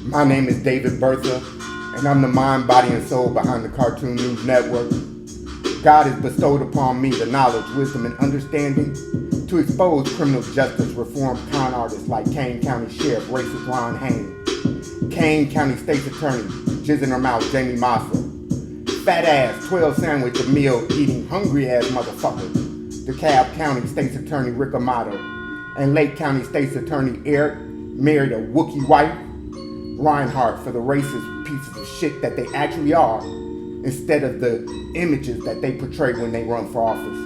My name is David Bertha, and I'm the mind, body, and soul behind the Cartoon News Network. God has bestowed upon me the knowledge, wisdom, and understanding to expose criminal justice reform con artists like Kane County Sheriff Racist Ron Hain, Kane County State's Attorney Jizz in her mouth Jamie Massa, fat ass 12 sandwich a meal eating hungry ass motherfucker DeKalb County State's Attorney Rick Amato, and Lake County State's Attorney Eric married a Wookiee wife Rinehart for the racist pieces of shit that they actually are, instead of the images that they portray when they run for office.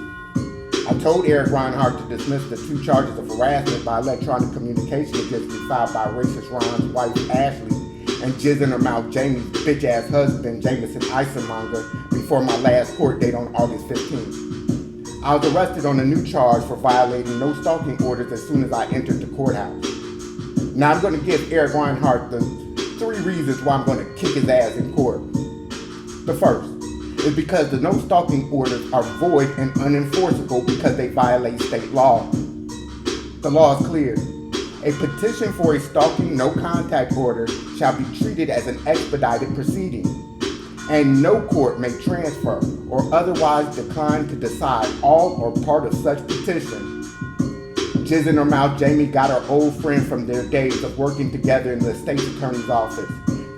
I told Eric Rinehart to dismiss the 2 charges of harassment by electronic communication against me filed by racist Ron's wife Ashley and Jizz in her mouth Jamie's bitch ass husband Jameson Isomonger before my last court date on August 15th. I was arrested on a new charge for violating no stalking orders as soon as I entered the courthouse. Now I'm going to give Eric Rinehart the 3 reasons why I'm going to kick his ass in court. The first is because the no stalking orders are void and unenforceable because they violate state law. The law is clear. A petition for a stalking no contact order shall be treated as an expedited proceeding, and no court may transfer or otherwise decline to decide all or part of such petition. Jizz in her mouth Jamie got her old friend from their days of working together in the state's attorney's office,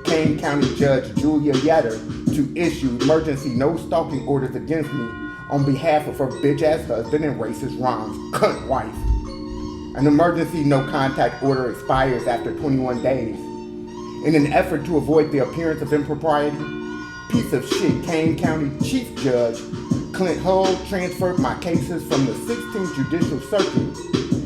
Kane County Judge Julia Yetter, to issue emergency no stalking orders against me on behalf of her bitch ass husband and racist Ron's cunt wife. An emergency no contact order expires after 21 days. In an effort to avoid the appearance of impropriety, piece of shit Kane County Chief Judge Clint Hull transferred my cases from the 16th Judicial Circuit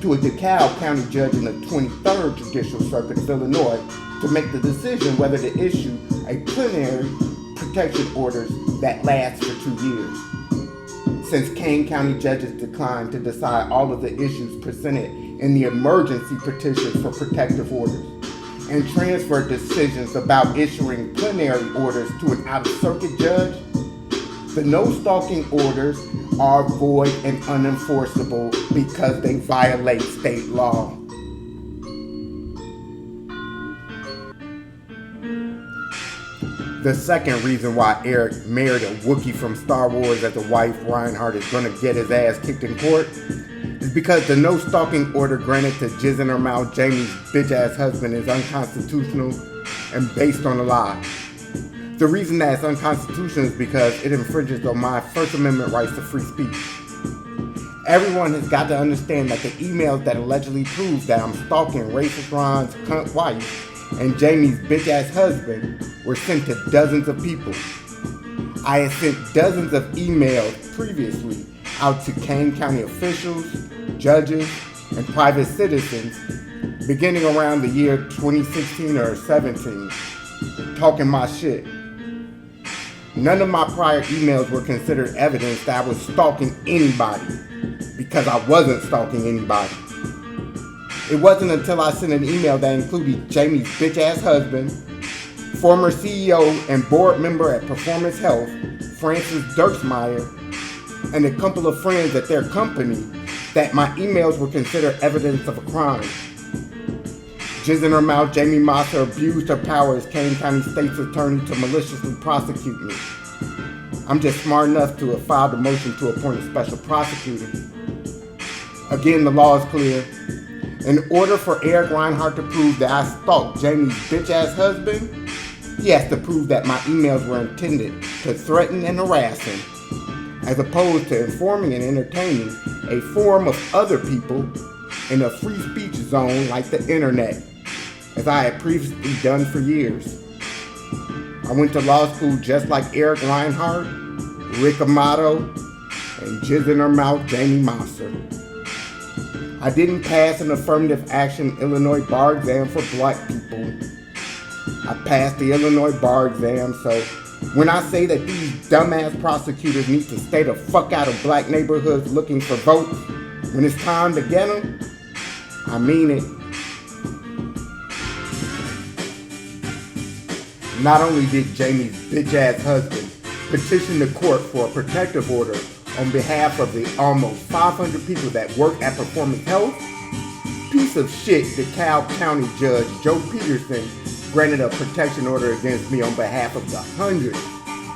to a DeKalb County judge in the 23rd Judicial Circuit of Illinois to make the decision whether to issue a plenary protection orders that lasts for 2 years. Since Kane County judges declined to decide all of the issues presented in the emergency petitions for protective orders and transferred decisions about issuing plenary orders to an out-of-circuit judge, the no stalking orders are void and unenforceable because they violate state law. The second reason why Eric married a Wookiee from Star Wars as a wife Rinehart is going to get his ass kicked in court is because the no stalking order granted to Jizz in her mouth Jamie's bitch ass husband is unconstitutional and based on a lie. The reason that it's unconstitutional is because it infringes on my First Amendment rights to free speech. Everyone has got to understand that the emails that allegedly prove that I'm stalking racist Ron's cunt wife and Jamie's bitch-ass husband were sent to dozens of people. I had sent dozens of emails previously out to Kane County officials, judges, and private citizens beginning around the year 2016 or 17, talking my shit. None of my prior emails were considered evidence that I was stalking anybody, because I wasn't stalking anybody. It wasn't until I sent an email that included Jamie's bitch-ass husband, former CEO and board member at Performance Health, Francis Dirksmeyer, and a couple of friends at their company, that my emails were considered evidence of a crime. Jizz in her mouth, Jamie Massa abused her power as Kane County State's Attorney to maliciously prosecute me. I'm just smart enough to have filed a motion to appoint a special prosecutor. Again, the law is clear. In order for Eric Rinehart to prove that I stalked Jamie's bitch-ass husband, he has to prove that my emails were intended to threaten and harass him, as opposed to informing and entertaining a forum of other people in a free speech zone like the internet, as I had previously done for years. I went to law school just like Eric Rinehart, Rick Amato, and Jizz in her mouth Jamie Massa. I didn't pass an affirmative action Illinois bar exam for black people. I passed the Illinois bar exam, so when I say that these dumbass prosecutors need to stay the fuck out of black neighborhoods looking for votes when it's time to get them, I mean it. Not only did Jamie's bitch-ass husband petition the court for a protective order on behalf of the almost 500 people that work at Performance Health, piece of shit DeKalb County Judge Joe Peterson granted a protection order against me on behalf of the hundreds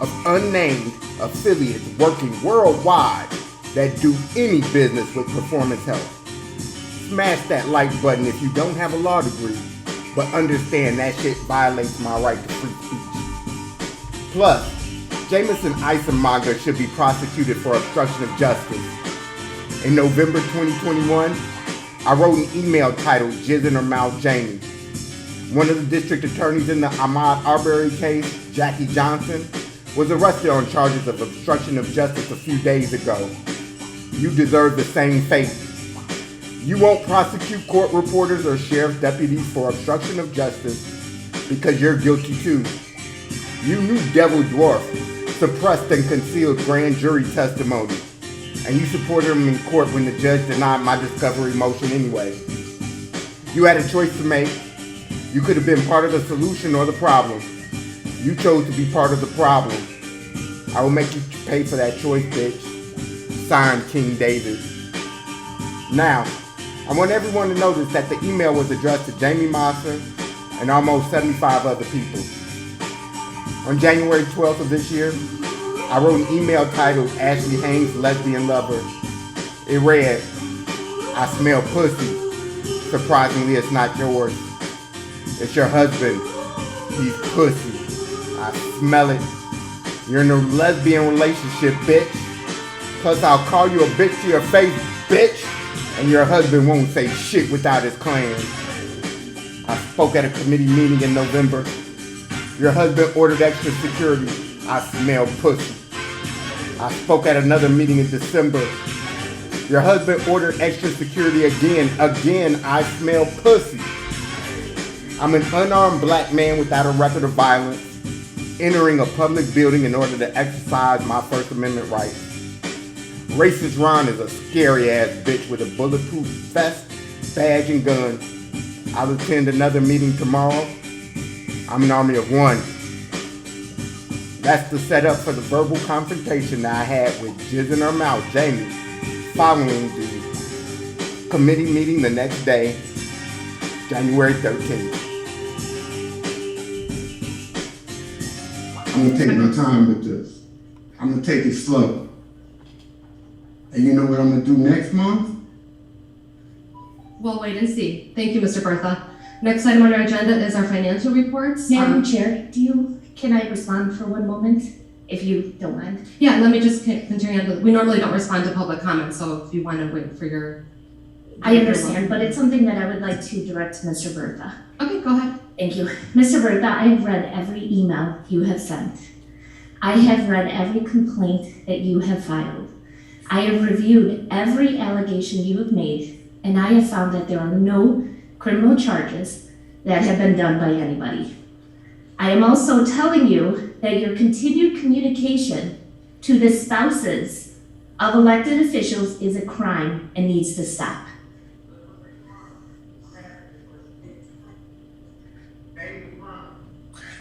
of unnamed affiliates working worldwide that do any business with performance health. Smash that like button if you don't have a law degree, but understand that shit violates my right to free speech. Plus, Jameson Isomonger should be prosecuted for obstruction of justice. In November 2021, I wrote an email titled Jizz in Her Mouth Jamie. One of the district attorneys in the Ahmaud Arbery case, Jackie Johnson, was arrested on charges of obstruction of justice a few days ago. You deserve the same fate. You won't prosecute court reporters or sheriff's deputies for obstruction of justice because you're guilty too. You knew Devil Dwarf suppressed and concealed grand jury testimony, and you supported him in court when the judge denied my discovery motion anyway. You had a choice to make. You could have been part of the solution or the problem. You chose to be part of the problem. I will make you pay for that choice, bitch. Signed, King David. Now, I want everyone to notice that the email was addressed to Jamie Mosser and almost 75 other people. On January 12th of this year, I wrote an email titled Ashley Hain's Lesbian Lover. It read, I smell pussy. Surprisingly, it's not yours. It's your husband. He's pussy. I smell it. You're in a lesbian relationship, bitch. Plus, I'll call you a bitch to your face, bitch. And your husband won't say shit without his clan. I spoke at a committee meeting in November. Your husband ordered extra security. I smell pussy. I spoke at another meeting in December. Your husband ordered extra security again. Again, I smell pussy. I'm an unarmed black man without a record of violence, entering a public building in order to exercise my First Amendment rights. Racist Ron is a scary ass bitch with a bulletproof vest, badge, and gun. I'll attend another meeting tomorrow. I'm an army of one. That's the setup for the verbal confrontation that I had with Jizz in Her Mouth, Jamie, following the committee meeting the next day, January 13th. I'm gonna take my time with this. I'm gonna take it slow. And you know what I'm gonna do next month? We'll wait and see. Thank you, Mr. Bertha. Next item on our agenda is our financial reports. Madam Chair, can I respond for one moment, if you don't mind? Yeah, let me just continue. We normally don't respond to public comments, so if you want to wait for your... I understand, but it's something that I would like to direct to Mr. Bertha. Okay, go ahead. Thank you. Mr. Bertha, I have read every email you have sent. I have read every complaint that you have filed. I have reviewed every allegation you have made, and I have found that there are no criminal charges that have been done by anybody. I am also telling you that your continued communication to the spouses of elected officials is a crime and needs to stop.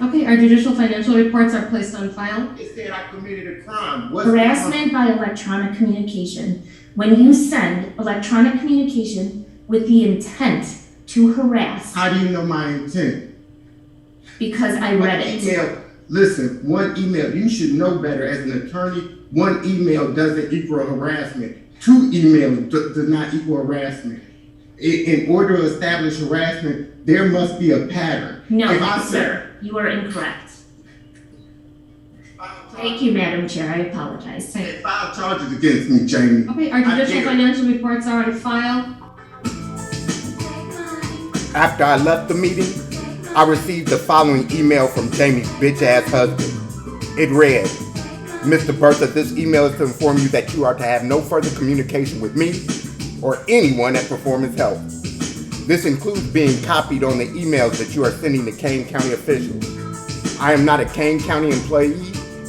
Okay, our judicial financial reports are placed on file. It said I committed a crime. Harassment by electronic communication. When you send electronic communication with the intent to harass. How do you know my intent? Because I read it. Listen, one email, you should know better as an attorney. One email doesn't equal harassment. Two emails does not equal harassment. In order to establish harassment, there must be a pattern. No, sir, you are incorrect. Thank you, Madam Chair, I apologize. File charges against me, Jamie. Okay, our judicial financial reports are on file. After I left the meeting, I received the following email from Jamie's bitch-ass husband. It read, Mr. Bertha, this email is to inform you that you are to have no further communication with me or anyone at Performance Health. This includes being copied on the emails that you are sending to Kane County officials. I am not a Kane County employee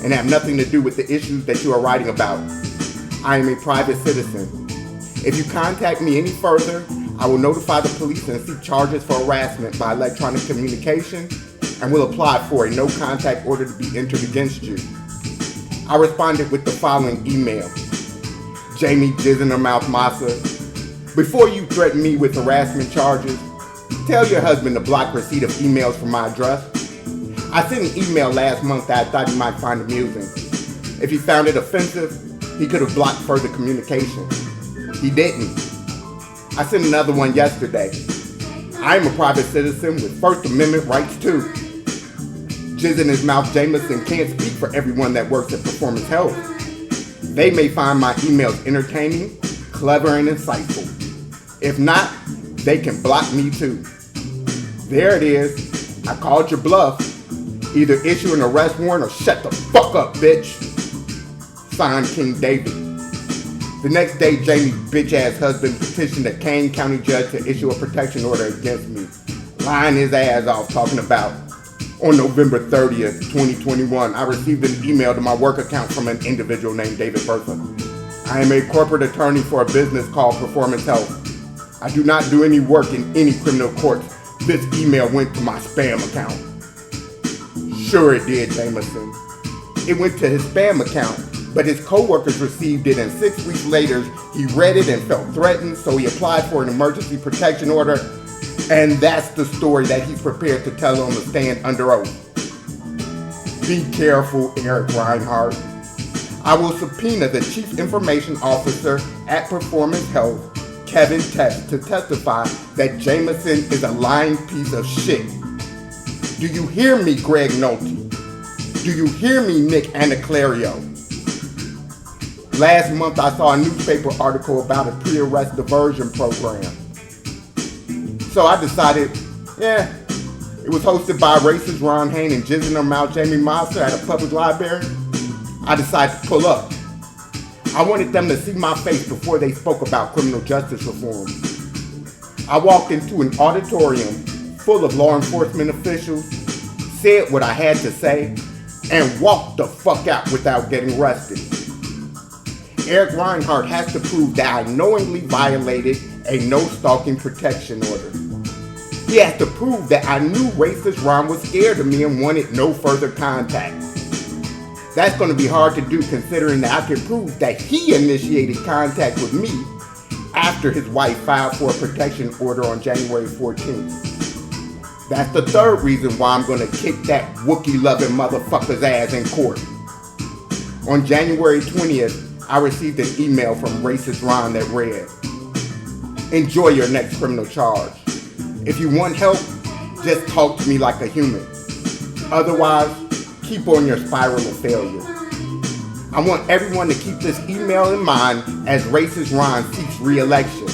and have nothing to do with the issues that you are writing about. I am a private citizen. If you contact me any further, I will notify the police and seek charges for harassment by electronic communication and will apply for a no-contact order to be entered against you. I responded with the following email. Jamie Jizz in Her Mouth Massa, before you threaten me with harassment charges, Tell your husband to block receipt of emails from my address. I sent an email last month that I thought he might find amusing. If he found it offensive, he could have blocked further communication. He didn't. I sent another one yesterday. I am a private citizen with First Amendment rights too. Jizz in his mouth Jameson can't speak for everyone that works at Performance Health. They may find my emails entertaining, clever, and insightful. If not, they can block me too. There it is. I called your bluff. Either issue an arrest warrant or shut the fuck up, bitch. Signed, King David. The next day, Jamie's bitch-ass husband petitioned a Kane County judge to issue a protection order against me, lying his ass off talking about, on November 30th, 2021, I received an email to my work account from an individual named David Bertha. I am a corporate attorney for a business called Performance Health. I do not do any work in any criminal courts. This email went to my spam account. Sure it did, Jameson. It went to his spam account, but his coworkers received it, and 6 weeks later, he read it and felt threatened, so he applied for an emergency protection order, and that's the story that he's prepared to tell on the stand under oath. Be careful, Eric Rinehart. I will subpoena the Chief Information Officer at Performance Health, Kevin Test, to testify that Jameson is a lying piece of shit. Do you hear me, Greg Nolte? Do you hear me, Nick Anaclario? Last month, I saw a newspaper article about a pre-arrest diversion program. So I decided, it was hosted by racist Ron Hain and Jizz in her mouth Jamie Monster at a public library. I decided to pull up. I wanted them to see my face before they spoke about criminal justice reform. I walked into an auditorium full of law enforcement officials, said what I had to say, and walked the fuck out without getting arrested. Eric Rinehart has to prove that I knowingly violated a no-stalking protection order. He has to prove that I knew racist Ron was scared of me and wanted no further contact. That's going to be hard to do considering that I can prove that he initiated contact with me after his wife filed for a protection order on January 14th. That's the third reason why I'm going to kick that Wookiee-loving motherfucker's ass in court. On January 20th, I received an email from racist Ron that read, "Enjoy your next criminal charge. If you want help, just talk to me like a human. Otherwise, keep on your spiral of failure." I want everyone to keep this email in mind as racist Ron seeks re-election.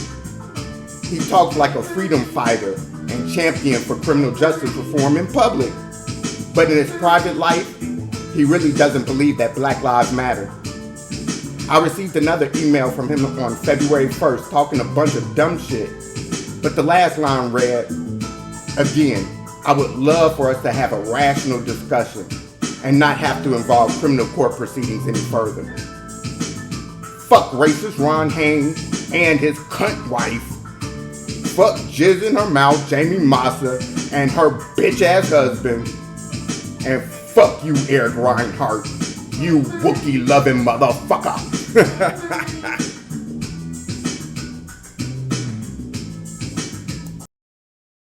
He talks like a freedom fighter and champion for criminal justice reform in public, but in his private life, he really doesn't believe that Black Lives Matter. I received another email from him on February 1st talking a bunch of dumb shit, but the last line read, "Again, I would love for us to have a rational discussion and not have to involve criminal court proceedings any further." Fuck racist Ron Hain and his cunt wife. Fuck Jizz in her mouth Jamie Massa and her bitch ass husband. And fuck you, Eric Rinehart, you Wookiee loving motherfucker.